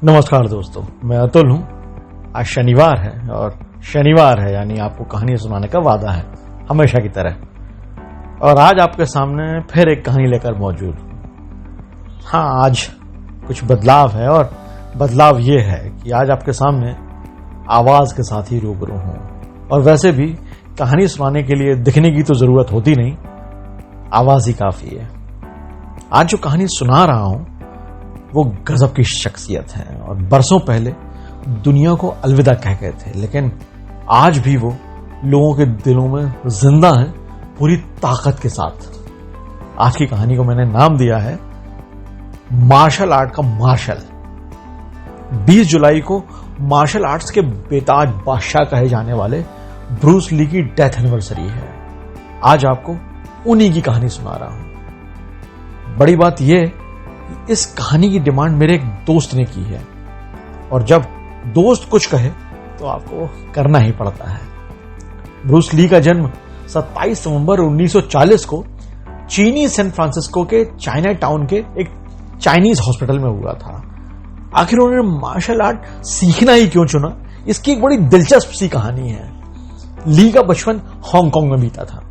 नमस्कार दोस्तों, मैं अतुल हूं। आज शनिवार है और शनिवार है यानी आपको कहानी सुनाने का वादा है, हमेशा की तरह। और आज आपके सामने फिर एक कहानी लेकर मौजूद हूं। हाँ, आज कुछ बदलाव है और बदलाव ये है कि आज आपके सामने आवाज के साथ ही रूबरू हूं। और वैसे भी कहानी सुनाने के लिए दिखने की तो जरूरत होती नहीं, आवाज ही काफी है। आज जो कहानी सुना रहा हूं वो गजब की शख्सियत है और बरसों पहले दुनिया को अलविदा कह गए थे, लेकिन आज भी वो लोगों के दिलों में जिंदा है पूरी ताकत के साथ। आज की कहानी को मैंने नाम दिया है मार्शल आर्ट का मार्शल। 20 जुलाई को मार्शल आर्ट्स के बेताज बादशाह कहे जाने वाले ब्रूस ली की डेथ एनिवर्सरी है। आज आपको उन्हीं की कहानी सुना रहा हूं। बड़ी बात यह इस कहानी की डिमांड मेरे एक दोस्त ने की है और जब दोस्त कुछ कहे तो आपको करना ही पड़ता है। ब्रूस ली का जन्म 27 नवंबर 1940 को चीनी सैन फ्रांसिस्को के चाइना टाउन के एक चाइनीज हॉस्पिटल में हुआ था। आखिर उन्होंने मार्शल आर्ट सीखना ही क्यों चुना, इसकी एक बड़ी दिलचस्प सी कहानी है। ली का बचपन हांगकांग में बीता था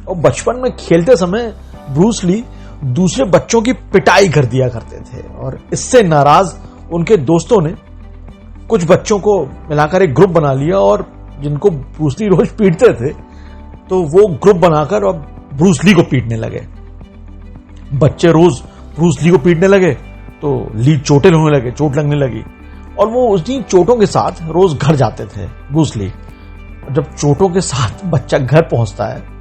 और बचपन में खेलते समय ब्रूस ली दूसरे बच्चों की पिटाई कर दिया करते थे और इससे नाराज उनके दोस्तों ने कुछ बच्चों को मिलाकर एक ग्रुप बना लिया और जिनको ब्रूस ली रोज पीटते थे तो वो ग्रुप बनाकर अब ब्रूस ली को पीटने लगे। बच्चे रोज ब्रूस ली को पीटने लगे तो ली चोटिल होने लगे, चोट लगने लगी और वो उसी चोटों के साथ रोज घर जाते थे ब्रूस ली। जब चोटों के साथ बच्चा घर पहुंचता है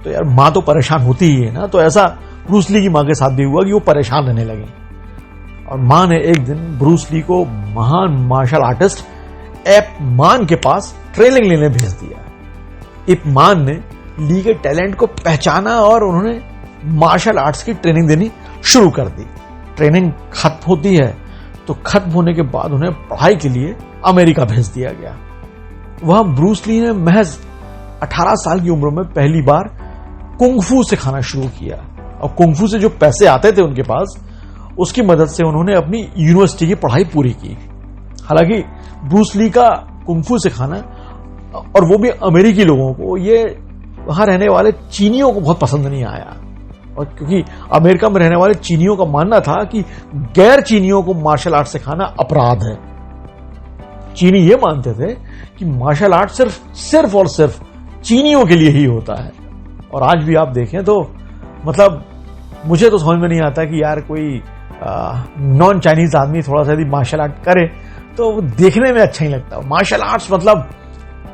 तो यार मां तो परेशान होती ही है ना, तो ऐसा ब्रूस ली की मां के साथ भी हुआ कि वो परेशान रहने लगी और मां ने एक दिन ब्रूस ली को महान मार्शल आर्टिस्ट एप मान के पास ट्रेनिंग लेने भेज दिया। एप मान ने ली के टैलेंट को पहचाना और उन्होंने मार्शल आर्ट्स की ट्रेनिंग देनी शुरू कर दी। ट्रेनिंग खत्म होती है तो खत्म होने के बाद उन्हें पढ़ाई के लिए अमेरिका भेज दिया गया। वहां ब्रूस ली ने महज 18 साल की उम्र में पहली बार कुंग-फू सिखाना शुरू किया और कुंग-फू से जो पैसे आते थे उनके पास, उसकी मदद से उन्होंने अपनी यूनिवर्सिटी की पढ़ाई पूरी की। हालांकि ब्रूस ली का कुंग-फू सिखाना और वो भी अमेरिकी लोगों को, ये वहां रहने वाले चीनियों को बहुत पसंद नहीं आया और क्योंकि अमेरिका में रहने वाले चीनियों का मानना था कि गैर चीनियों को मार्शल आर्ट सिखाना अपराध है। चीनी ये मानते थे कि मार्शल आर्ट सिर्फ और सिर्फ चीनियों के लिए ही होता है। और आज भी आप देखें तो मतलब मुझे तो समझ में नहीं आता कि यार कोई नॉन चाइनीज आदमी थोड़ा सा यदि मार्शल आर्ट करे तो देखने में अच्छा ही लगता। मार्शल आर्ट्स मतलब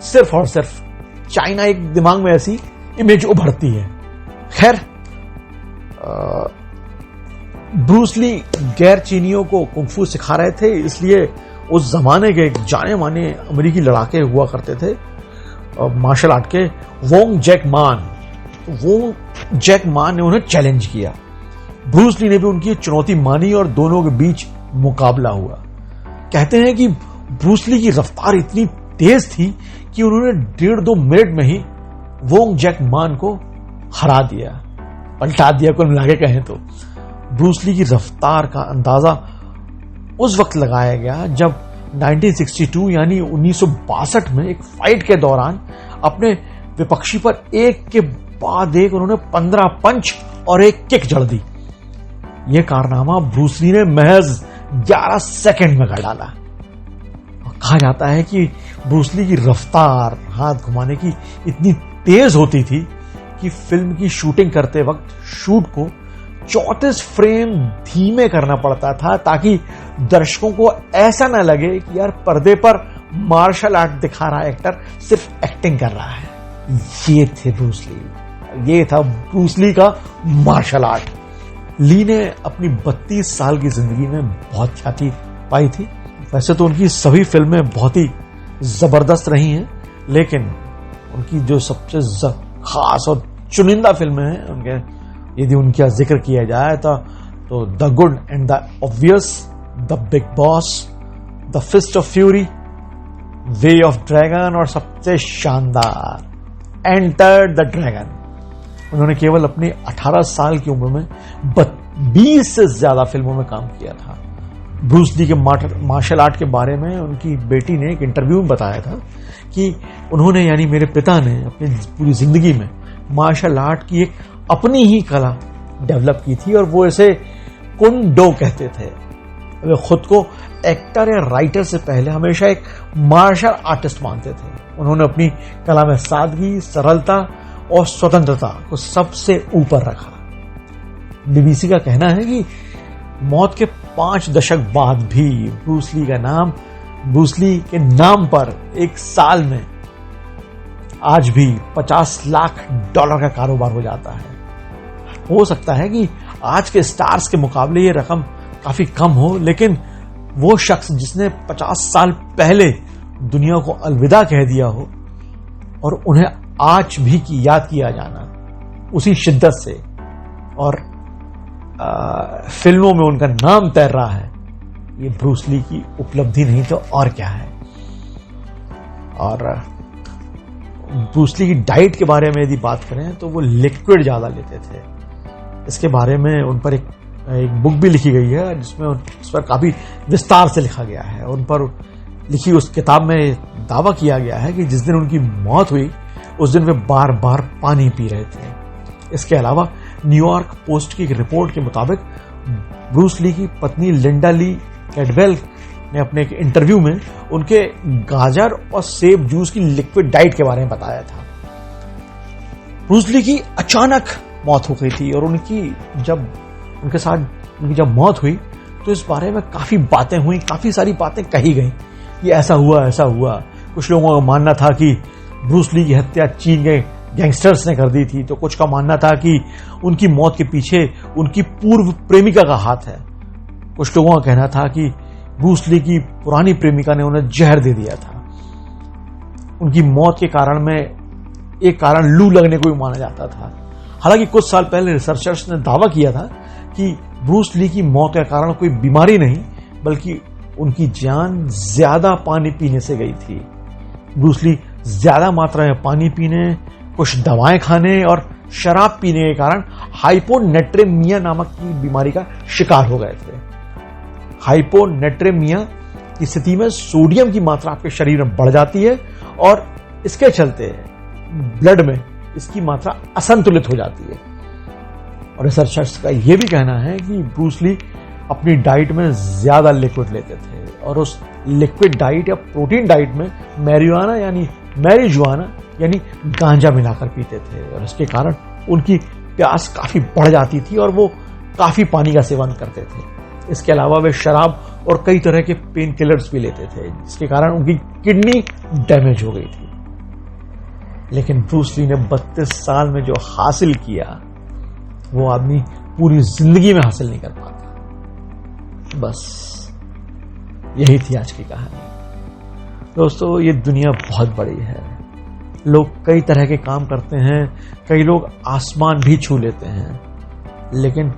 सिर्फ और सिर्फ चाइना, एक दिमाग में ऐसी इमेज उभरती है। खैर, ब्रूस ली गैर चीनियों को कुंग-फू सिखा रहे थे, इसलिए उस जमाने के एक जाने माने अमेरिकी लड़ाके हुआ करते थे मार्शल आर्ट के, वोंग जैक मान। वो जैक मान ने उन्हें चैलेंज किया। ब्रूस ली ने भी उनकी चुनौती मानी और दोनों के बीच मुकाबला हुआ। कहते हैं कि ब्रूस ली की रफ्तार इतनी तेज थी कि उन्होंने 1.5-2 मिनट में ही वोंग जैक मान को हरा दिया, पलटा दिया। कुल मिला के कहें तो ब्रूस ली की रफ्तार का अंदाजा उस वक्त लगाया गया जब 1962 यानी 1962 में एक फाइट के दौरान अपने विपक्षी पर एक के बाद एक उन्होंने 15 पंच और एक किक जड़ दी। यह कारनामा ब्रूस ली ने महज 11 सेकंड में कर डाला। और कहा जाता है कि ब्रूस ली की रफ्तार हाथ घुमाने की इतनी तेज होती थी कि फिल्म की शूटिंग करते वक्त शूट को 34 फ्रेम धीमे करना पड़ता था ताकि दर्शकों को ऐसा ना लगे कि यार पर्दे पर मार्शल आर्ट दिखा रहा एक्टर सिर्फ एक्टिंग कर रहा है। ये थे ब्रूस ली, ये था ब्रूस ली का मार्शल आर्ट। ली ने अपनी 32 साल की जिंदगी में बहुत ख्याति पाई थी। वैसे तो उनकी सभी फिल्में बहुत ही जबरदस्त रही हैं, लेकिन उनकी जो सबसे खास और चुनिंदा फिल्में हैं, उनके यदि उनका जिक्र किया जाए तो the good and the obvious, the big boss, the fist of fury, way of dragon और सबसे शानदार एंटर द ड्रैगन। उन्होंने केवल अपनी 18 साल की उम्र में 20 से ज्यादा फिल्मों में काम किया था। ब्रूस ली के मार्शल आर्ट के बारे में उनकी बेटी ने एक इंटरव्यू में बताया था कि उन्होंने, यानी मेरे पिता ने, अपनी पूरी जिंदगी में मार्शल आर्ट की एक अपनी ही कला डेवलप की थी और वो इसे कुंडो कहते थे। वे खुद को एक्टर या राइटर से पहले हमेशा एक मार्शल आर्टिस्ट मानते थे। उन्होंने अपनी कला में सादगी, सरलता और स्वतंत्रता को सबसे ऊपर रखा। बीबीसी का कहना है कि मौत के 5 दशक बाद भी ब्रूस ली के नाम पर एक साल में आज भी $50 लाख का कारोबार हो जाता है। हो सकता है कि आज के स्टार्स के मुकाबले ये रकम काफी कम हो, लेकिन वो शख्स जिसने 50 साल पहले दुनिया को अलविदा कह दिया हो और उन्हें आज भी याद किया जाना उसी शिद्दत से और फिल्मों में उनका नाम तैर रहा है, ये ब्रूस ली की उपलब्धि नहीं तो और क्या है। और ब्रूस ली की डाइट के बारे में यदि बात करें तो वो लिक्विड ज्यादा लेते थे। इसके बारे में उन पर एक बुक भी लिखी गई है जिसमें उस पर काफी विस्तार से लिखा गया है। उन पर लिखी उस किताब में दावा किया गया है कि जिस दिन उनकी मौत हुई उस दिन वे बार बार पानी पी रहे थे। इसके अलावा न्यूयॉर्क पोस्ट की एक रिपोर्ट के मुताबिक ब्रूस ली की पत्नी लिंडा ली कैडवेल ने अपने एक इंटरव्यू में उनके गाजर और सेब जूस की लिक्विड डाइट के बारे में बताया था। ब्रूस ली की अचानक मौत हो गई थी और उनकी जब मौत हुई तो इस बारे में काफी बातें हुई, काफी सारी बातें कही गई कि ऐसा हुआ। कुछ लोगों का मानना था कि ब्रूस ली की हत्या चीन के गैंगस्टर्स ने कर दी थी, तो कुछ का मानना था कि उनकी मौत के पीछे उनकी पूर्व प्रेमिका का हाथ है। कुछ लोगों का कहना था कि ब्रूस ली की पुरानी प्रेमिका ने उन्हें जहर दे दिया था। उनकी मौत के कारण में एक कारण लू लगने को भी माना जाता था। हालांकि कुछ साल पहले रिसर्चर्स ने दावा किया था कि ब्रूस ली की मौत का कारण कोई बीमारी नहीं बल्कि उनकी जान ज्यादा पानी पीने से गई थी। ब्रूस ली ज्यादा मात्रा में पानी पीने, कुछ दवाएं खाने और शराब पीने के कारण हाइपोनेट्रेमिया नामक की बीमारी का शिकार हो गए थे। हाइपोनेट्रेमिया की स्थिति में सोडियम की मात्रा आपके शरीर में बढ़ जाती है और इसके चलते ब्लड में इसकी मात्रा असंतुलित हो जाती है। और रिसर्चर्स का यह भी कहना है कि ब्रूस ली अपनी डाइट में ज्यादा लिक्विड लेते थे और उस लिक्विड डाइट या प्रोटीन डाइट में मैरिजुआना यानी गांजा मिलाकर पीते थे और इसके कारण उनकी प्यास काफी बढ़ जाती थी और वो काफी पानी का सेवन करते थे। इसके अलावा वे शराब और कई तरह के पेन किलर्स भी लेते थे जिसके कारण उनकी किडनी डैमेज हो गई थी। लेकिन ब्रूस ली ने 32 साल में जो हासिल किया वो आदमी पूरी जिंदगी में हासिल नहीं कर पाता। बस यही थी आज की कहानी। दोस्तों, ये दुनिया बहुत बड़ी है। लोग कई तरह के काम करते हैं, कई लोग आसमान भी छू लेते हैं, लेकिन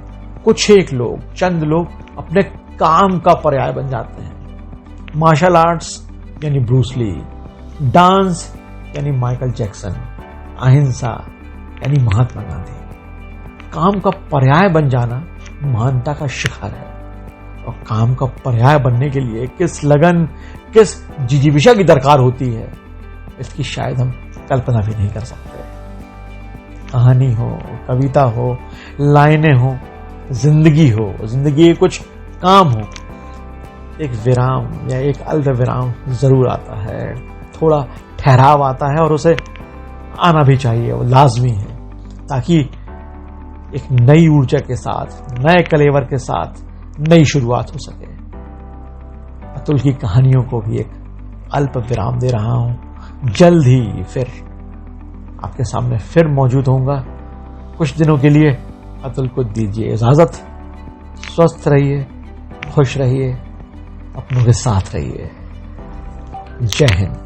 चंद लोग अपने काम का पर्याय बन जाते हैं। मार्शल आर्ट्स यानी ब्रूस ली, डांस यानी माइकल जैक्सन, अहिंसा यानी महात्मा गांधी। काम का पर्याय बन जाना महानता का शिखर है और काम का पर्याय बनने के लिए किस लगन, किस जिजीविषा की दरकार होती है इसकी शायद हम कल्पना भी नहीं कर सकते। कहानी हो, कविता हो, लाइनें हो, जिंदगी कुछ काम हो, एक विराम या एक अल्प विराम जरूर आता है, थोड़ा ठहराव आता है और उसे आना भी चाहिए, वो लाजमी है, ताकि एक नई ऊर्जा के साथ, नए कलेवर के साथ नई शुरुआत हो सके। अतुल की कहानियों को भी एक अल्प विराम दे रहा हूं। जल्द ही फिर आपके सामने फिर मौजूद होऊंगा। कुछ दिनों के लिए अतुल को दीजिए इजाजत। स्वस्थ रहिए, खुश रहिए, अपनों के साथ रहिए। जय हिंद।